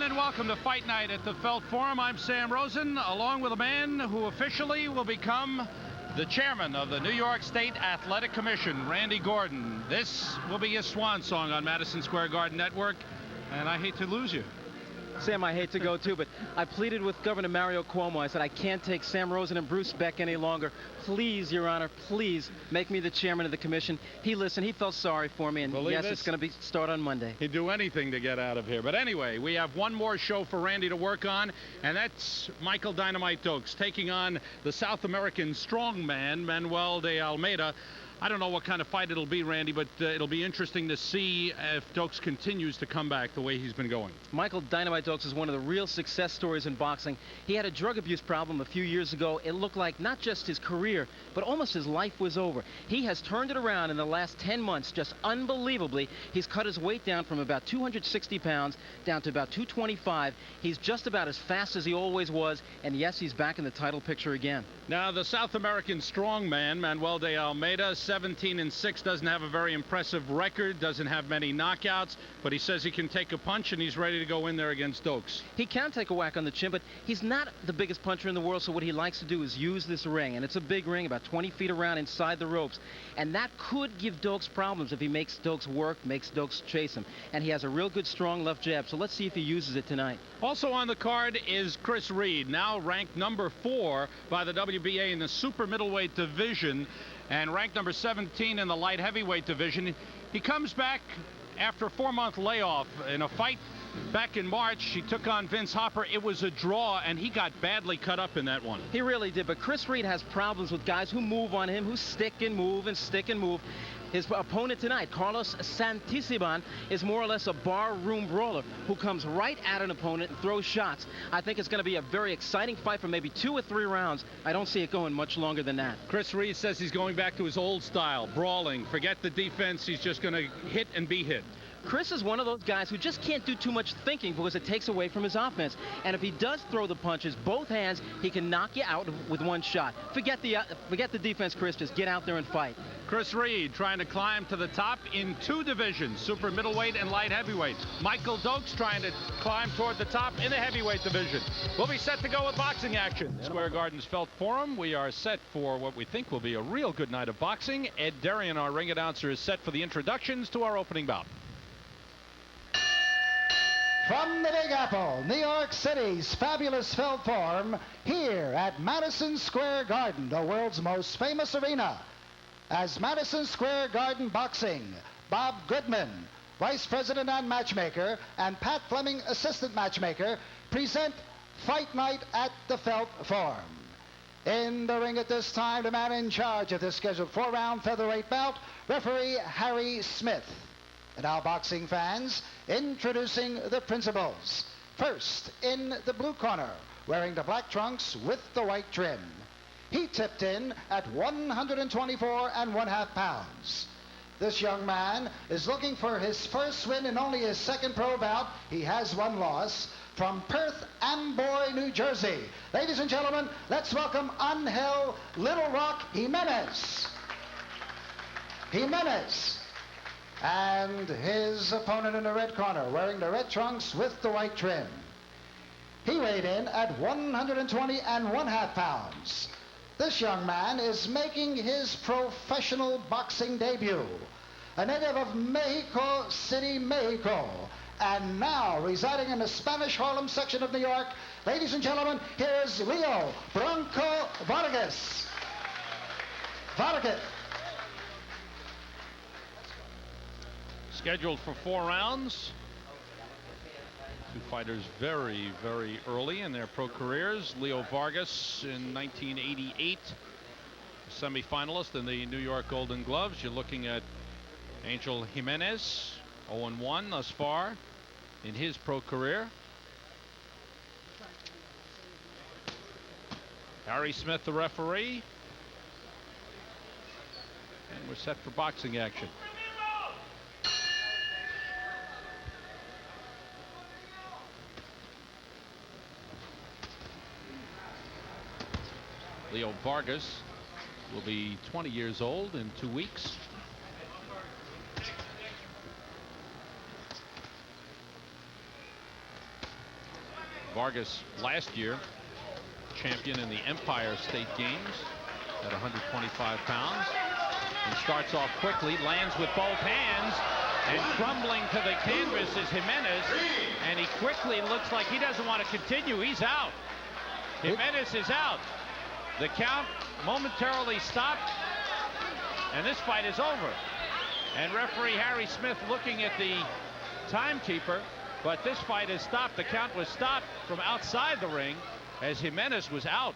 and welcome to Fight Night at the Felt Forum. I'm Sam Rosen, along with a man who officially will become the chairman of the New York State Athletic Commission, Randy Gordon. This will be his swan song on Madison Square Garden Network, and I hate to lose you. Sam, I hate to go too, but I pleaded with Governor Mario Cuomo. I said, I can't take Sam Rosen and Bruce Beck any longer. Please, Your Honor, please make me the chairman of the commission. He listened. He felt sorry for me, and yes, it's going to start on Monday. He'd do anything to get out of here. But anyway, we have one more show for Randy to work on, and that's Michael Dynamite Dokes taking on the South American strongman, Manuel de Almeida. I don't know what kind of fight it'll be, Randy, but it'll be interesting to see if Dokes continues to come back the way he's been going. Michael Dynamite Dokes is one of the real success stories in boxing. He had a drug abuse problem a few years ago. It looked like not just his career, but almost his life was over. He has turned it around in the last 10 months, just unbelievably. He's cut his weight down from about 260 pounds down to about 225. He's just about as fast as he always was, and yes, he's back in the title picture again. Now, the South American strongman, Manuel de Almeida, 17-6, doesn't have a very impressive record, doesn't have many knockouts, but he says he can take a punch, and he's ready to go in there against Dokes. He can take a whack on the chin, but he's not the biggest puncher in the world, so what he likes to do is use this ring, and it's a big ring, about 20 feet around inside the ropes, and that could give Dokes problems if he makes Dokes work, makes Dokes chase him, and he has a real good, strong left jab, so let's see if he uses it tonight. Also on the card is Chris Reed, now ranked number 4 by the WBA in the super middleweight division, and ranked number 17 in the light heavyweight division. He comes back after a 4-month layoff in a fight back in March. He took on Vince Hopper. It was a draw, and he got badly cut up in that one. He really did, but Chris Reed has problems with guys who move on him, who stick and move and stick and move. His opponent tonight, Carlos Santisiban, is more or less a barroom brawler who comes right at an opponent and throws shots. I think it's going to be a very exciting fight for maybe 2 or 3 rounds. I don't see it going much longer than that. Chris Reed says he's going back to his old style, brawling. Forget the defense. He's just going to hit and be hit. Chris is one of those guys who just can't do too much thinking because it takes away from his offense. And if he does throw the punches, both hands, he can knock you out with one shot. Forget the defense, Chris. Just get out there and fight. Chris Reed trying to climb to the top in 2 divisions, super middleweight and light heavyweight. Michael Dokes trying to climb toward the top in the heavyweight division. We'll be set to go with boxing action. Square Gardens Felt Forum. We are set for what we think will be a real good night of boxing. Ed Darian, our ring announcer, is set for the introductions to our opening bout. From the Big Apple, New York City's fabulous Felt Forum, here at Madison Square Garden, the world's most famous arena. As Madison Square Garden Boxing, Bob Goodman, Vice President and Matchmaker, and Pat Fleming, Assistant Matchmaker, present Fight Night at the Felt Forum. In the ring at this time, the man in charge of this scheduled 4-round featherweight bout, referee Harry Smith. And now, boxing fans, introducing the principals. First, in the blue corner, wearing the black trunks with the white trim. He tipped in at 124 1/2 pounds. This young man is looking for his first win in only his 2nd pro bout. He has 1 loss. From Perth Amboy, New Jersey. Ladies and gentlemen, let's welcome Angel Little Rock Jimenez. And his opponent in the red corner, wearing the red trunks with the white trim. He weighed in at 120 1/2 pounds. This young man is making his professional boxing debut. A native of Mexico City, Mexico, and now residing in the Spanish Harlem section of New York. Ladies and gentlemen, here's Leo Bronco Vargas. Scheduled for 4 rounds. 2 fighters very, very early in their pro careers. Leo Vargas in 1988, semifinalist in the New York Golden Gloves. You're looking at Angel Jimenez, 0-1 thus far in his pro career. Harry Smith, the referee. And we're set for boxing action. Leo Vargas will be 20 years old in 2 weeks. Vargas last year, champion in the Empire State Games at 125 pounds. And starts off quickly, lands with both hands, and crumbling to the canvas is Jimenez. And he quickly looks like he doesn't want to continue. He's out. Jimenez is out. The count momentarily stopped, and this fight is over. And referee Harry Smith looking at the timekeeper, but this fight is stopped. The count was stopped from outside the ring as Jimenez was out.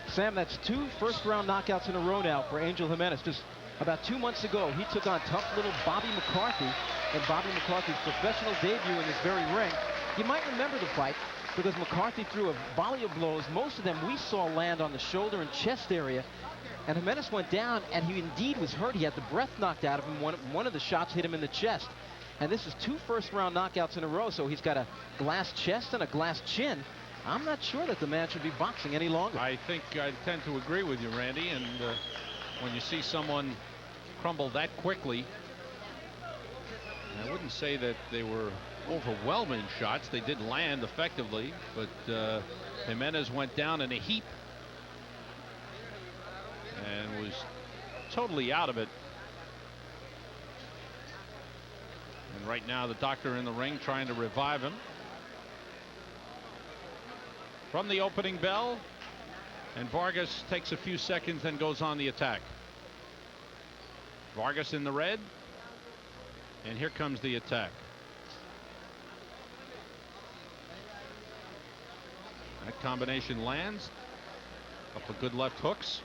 Sam, that's 2 first-round knockouts in a row now for Angel Jimenez. Just about 2 months ago, he took on tough little Bobby McCarthy in Bobby McCarthy's professional debut in this very ring. You might remember the fight because McCarthy threw a volley of blows. Most of them we saw land on the shoulder and chest area. And Jimenez went down, and he indeed was hurt. He had the breath knocked out of him. One of the shots hit him in the chest. And this is 2 first-round knockouts in a row, so he's got a glass chest and a glass chin. I'm not sure that the man should be boxing any longer. I think I tend to agree with you, Randy. And when you see someone crumble that quickly, I wouldn't say that they were overwhelming shots. They did land effectively, but Jimenez went down in a heap and was totally out of it. And right now the doctor in the ring trying to revive him. From the opening bell, and Vargas takes a few seconds and goes on the attack. Vargas in the red, and here comes the attack. That combination lands. Couple of good left hooks.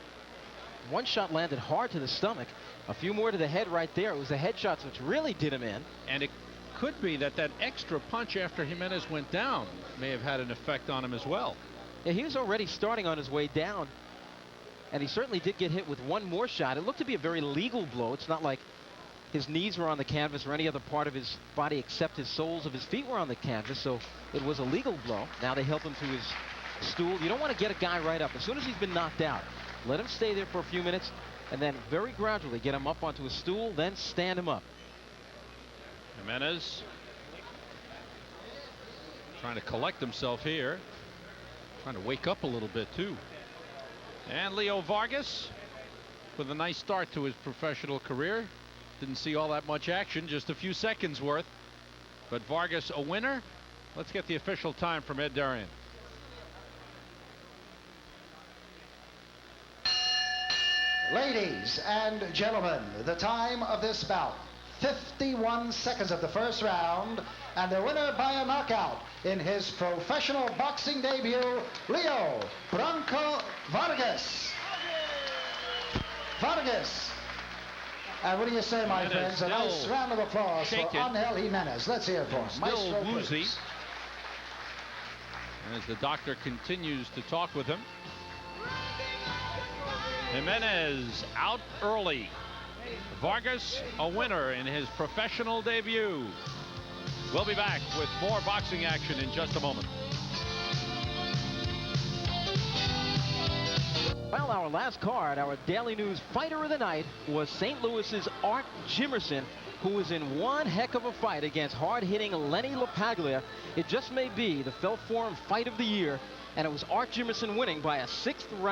One shot landed hard to the stomach. A few more to the head right there. It was the headshots which really did him in. And it could be that extra punch after Jimenez went down may have had an effect on him as well. Yeah, he was already starting on his way down, and he certainly did get hit with one more shot. It looked to be a very legal blow. It's not like his knees were on the canvas or any other part of his body except his soles of his feet were on the canvas, so it was a legal blow. Now they help him to his stool. You don't want to get a guy right up. As soon as he's been knocked out, let him stay there for a few minutes, and then very gradually get him up onto a stool, then stand him up. Jimenez trying to collect himself here, trying to wake up a little bit too. And Leo Vargas with a nice start to his professional career. Didn't see all that much action, just a few seconds worth, but Vargas a winner. Let's get the official time from Ed Darian. Ladies and gentlemen, the time of this bout, 51 seconds of the first round, and the winner by a knockout in his professional boxing debut, Leo Bronco Vargas. Vargas. And what do you say, my friends? A nice round of applause for Angel Jimenez. Let's hear it for him. Still woozy. As the doctor continues to talk with him. Jimenez out early. Vargas a winner in his professional debut. We'll be back with more boxing action in just a moment. Well, our last card, our Daily News Fighter of the Night, was St. Louis's Art Jimerson, who was in one heck of a fight against hard-hitting Lenny LaPaglia. It just may be the Felt Forum Fight of the Year, and it was Art Jimerson winning by a 6th round.